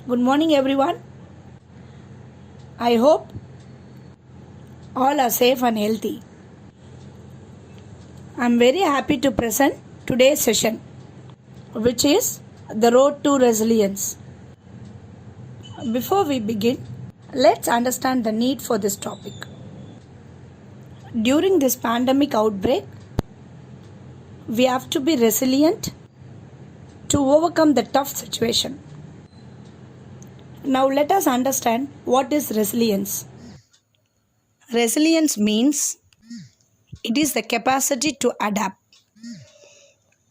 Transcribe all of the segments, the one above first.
Good morning, everyone. I hope all are safe and healthy. I'm very happy to present today's session, which is the road to resilience. Before we begin, let's understand the need for this topic. During this pandemic outbreak, we have to be resilient to overcome the tough situation. Now, let us understand what is resilience. Resilience means it is the capacity to adapt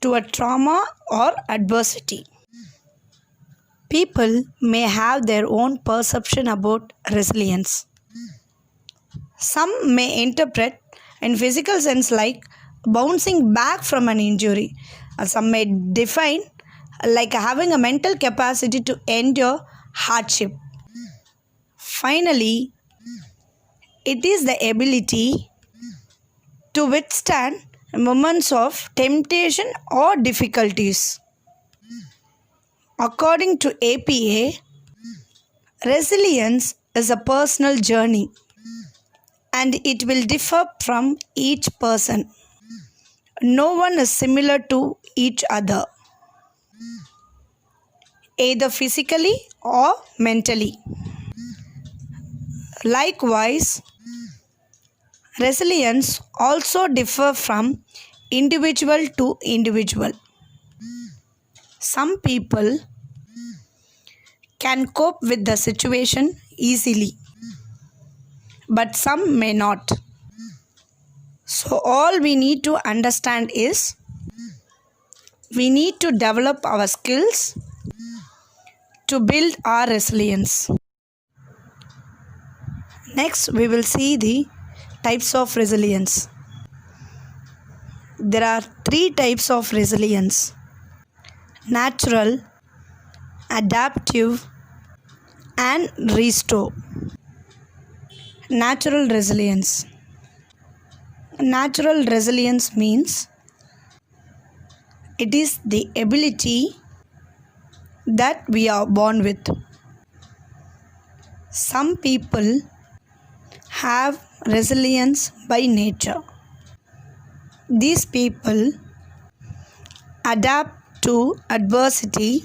to a trauma or adversity. People may have their own perception about resilience. Some may interpret in physical sense like bouncing back from an injury. Some may define like having a mental capacity to endure hardship. Finally, it is the ability to withstand moments of temptation or difficulties. According to APA, resilience is a personal journey and it will differ from each person. No one is similar to each other, either physically or mentally. Likewise, resilience also differs from individual to individual. Some people can cope with the situation easily, but some may not. So, all we need to understand is we need to develop our skills to build our resilience. Next, we will see the types of resilience. There are 3 types of resilience: natural, adaptive, and restore. Natural resilience. Natural resilience means it is the ability that we are born with. Some people have resilience by nature. These people adapt to adversity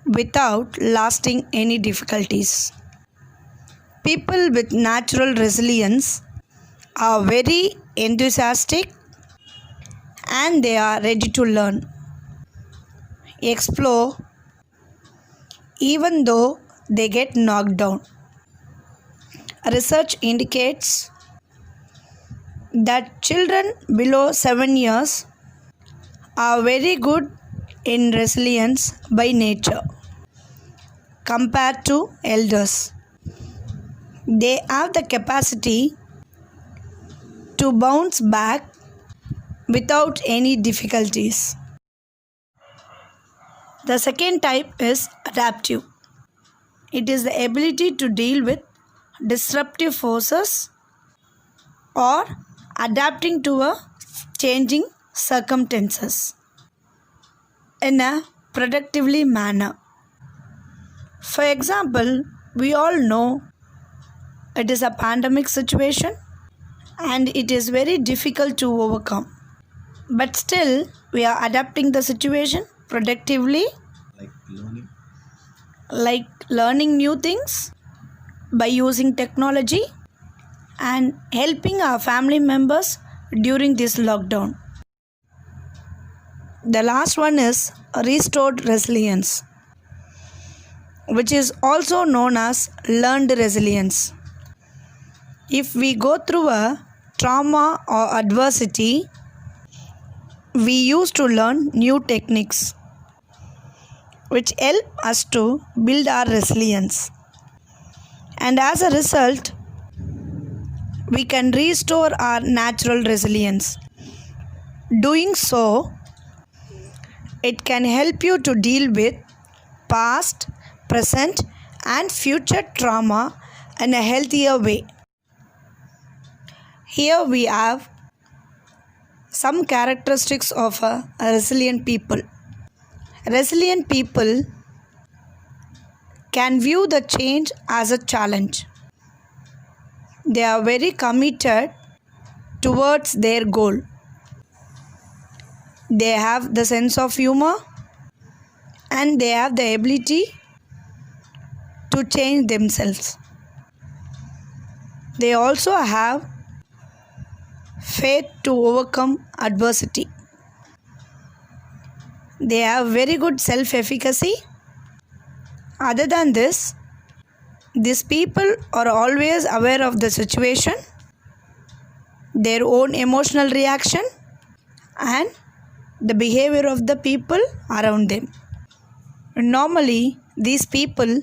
without lasting any difficulties. People with natural resilience are very enthusiastic and they are ready to learn, explore, even though they get knocked down. Research indicates that children below 7 years are very good in resilience by nature compared to elders. They have the capacity to bounce back without any difficulties. The second type is adaptive. It is the ability to deal with disruptive forces or adapting to a changing circumstances in a productively manner. For example, we all know it is a pandemic situation and it is very difficult to overcome. But still, we are adapting the situation productively, like learning new things by using technology and helping our family members during this lockdown. The last one is restored resilience, which is also known as learned resilience. If we go through a trauma or adversity, we used to learn new techniques which help us to build our resilience. And as a result, we can restore our natural resilience. Doing so, it can help you to deal with past, present, and future trauma in a healthier way. Here we have some characteristics of a resilient people. Resilient people can view the change as a challenge. They are very committed towards their goal. They have the sense of humor and they have the ability to change themselves. They also have faith to overcome adversity. They have very good self-efficacy. Other than this, these people are always aware of the situation, their own emotional reaction, and the behavior of the people around them. Normally, these people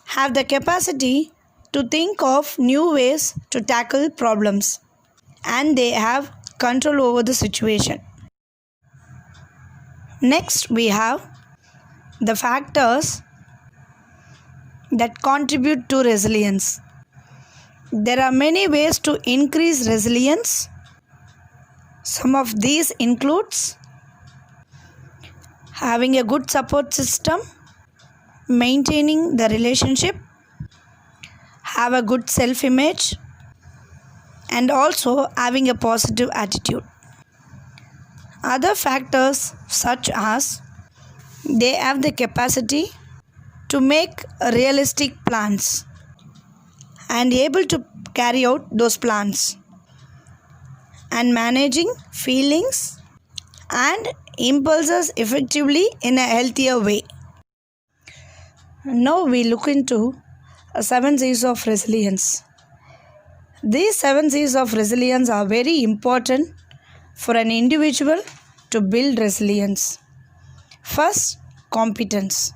have the capacity to think of new ways to tackle problems, and they have control over the situation. Next, we have the factors that contribute to resilience. There are many ways to increase resilience. Some of these includes having a good support system, maintaining the relationship, have a good self-image, and also having a positive attitude. Other factors such as they have the capacity to make realistic plans and able to carry out those plans, and managing feelings and impulses effectively in a healthier way. Now we look into 7 C's of resilience. These 7 C's of resilience are very important for an individual to build resilience. First, competence.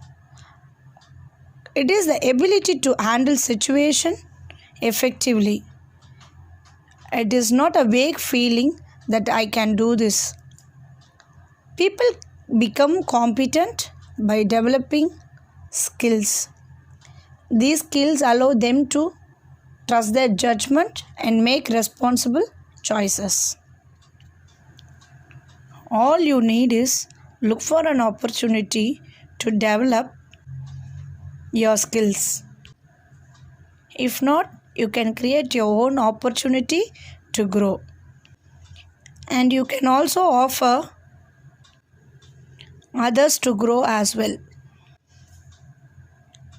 It is the ability to handle situation effectively. It is not a vague feeling that I can do this. People become competent by developing skills. These skills allow them to trust their judgment and make responsible choices. All you need is look for an opportunity to develop your skills. If not, you can create your own opportunity to grow. And you can also offer others to grow as well.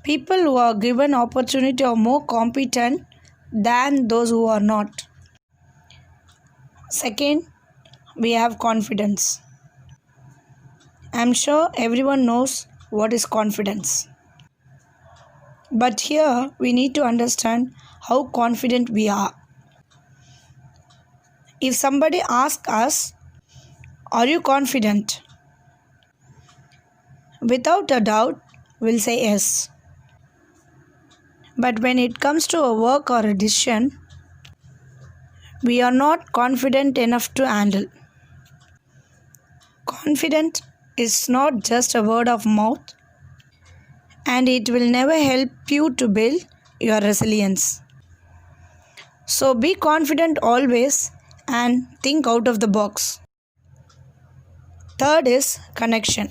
People who are given opportunity are more competent than those who are not. Second, we have confidence. I'm sure everyone knows what is confidence. But here we need to understand how confident we are. If somebody asks us, "Are you confident?" Without a doubt, we'll say yes. But when it comes to a work or a decision, we are not confident enough to handle. Confident is not just a word of mouth, and it will never help you to build your resilience. So be confident always and think out of the box. Third is connection.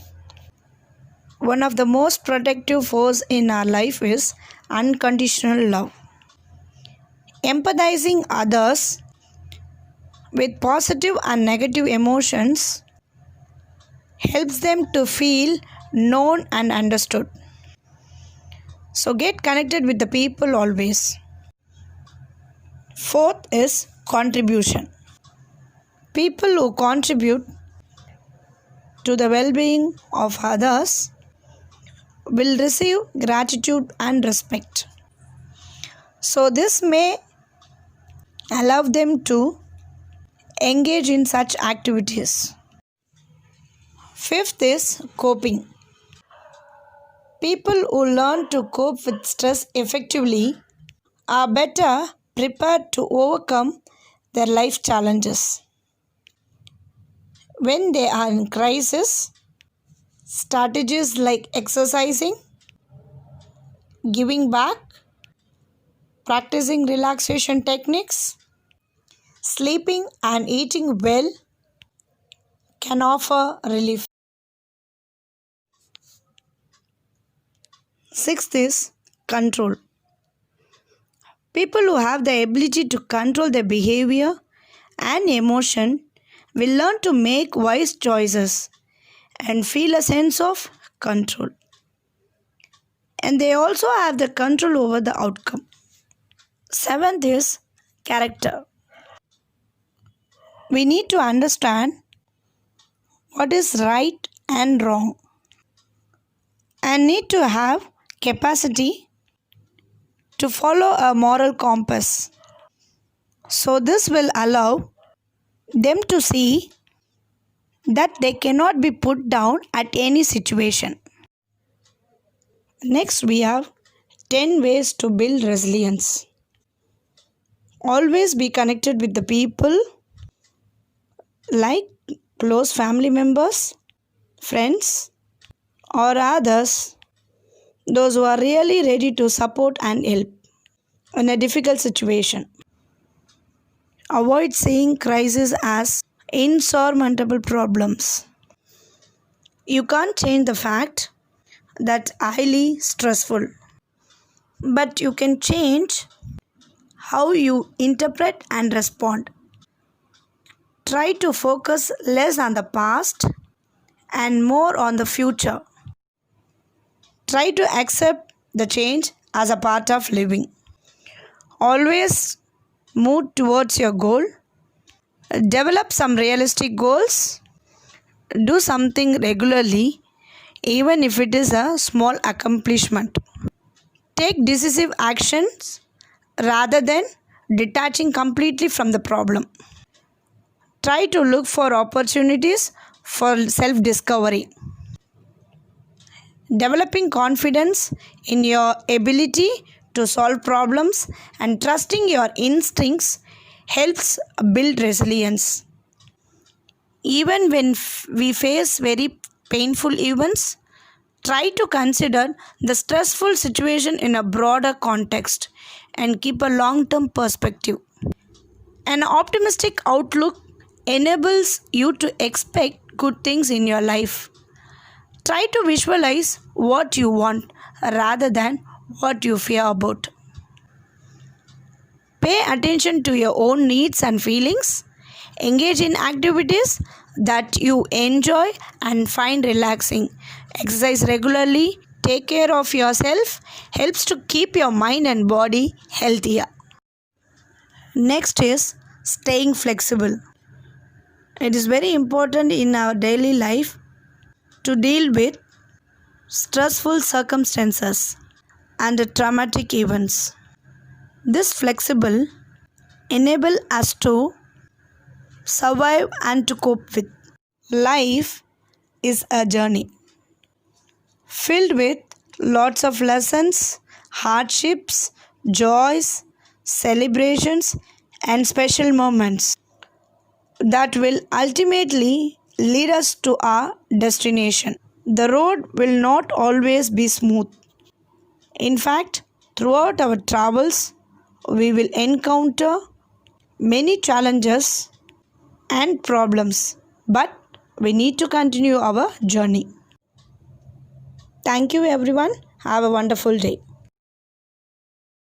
One of the most protective force in our life is unconditional love. Empathizing others with positive and negative emotions helps them to feel known and understood. So get connected with the people always. Fourth is contribution. People who contribute to the well-being of others will receive gratitude and respect. So this may allow them to engage in such activities. Fifth is coping. People who learn to cope with stress effectively are better prepared to overcome their life challenges. When they are in crisis, strategies like exercising, giving back, practicing relaxation techniques, sleeping and eating well can offer relief. Sixth is control. People who have the ability to control their behavior and emotion will learn to make wise choices and feel a sense of control. And they also have the control over the outcome. Seventh is character. We need to understand what is right and wrong and need to have capacity to follow a moral compass. So this will allow them to see that they cannot be put down at any situation. Next we have 10 ways to build resilience. Always be connected with the people like close family members, friends, or others, those who are really ready to support and help in a difficult situation. Avoid seeing crisis as insurmountable problems. You can't change the fact that highly stressful, but you can change how you interpret and respond. Try to focus less on the past and more on the future. Try to accept the change as a part of living. Always move towards your goal. Develop some realistic goals. Do something regularly, even if it is a small accomplishment. Take decisive actions rather than detaching completely from the problem. Try to look for opportunities for self-discovery. Developing confidence in your ability to solve problems and trusting your instincts helps build resilience. Even when we face very painful events, try to consider the stressful situation in a broader context and keep a long-term perspective. An optimistic outlook enables you to expect good things in your life. Try to visualize what you want rather than what you fear about. Pay attention to your own needs and feelings. Engage in activities that you enjoy and find relaxing. Exercise regularly. Take care of yourself. Helps to keep your mind and body healthier. Next is staying flexible. It is very important in our daily life to deal with stressful circumstances and traumatic events. This flexible enable us to survive and to cope with. Life is a journey filled with lots of lessons, hardships, joys, celebrations, and special moments that will ultimately lead us to our destination. The road will not always be smooth. In fact, throughout our travels, we will encounter many challenges and problems, but we need to continue our journey. Thank you everyone. Have a wonderful day.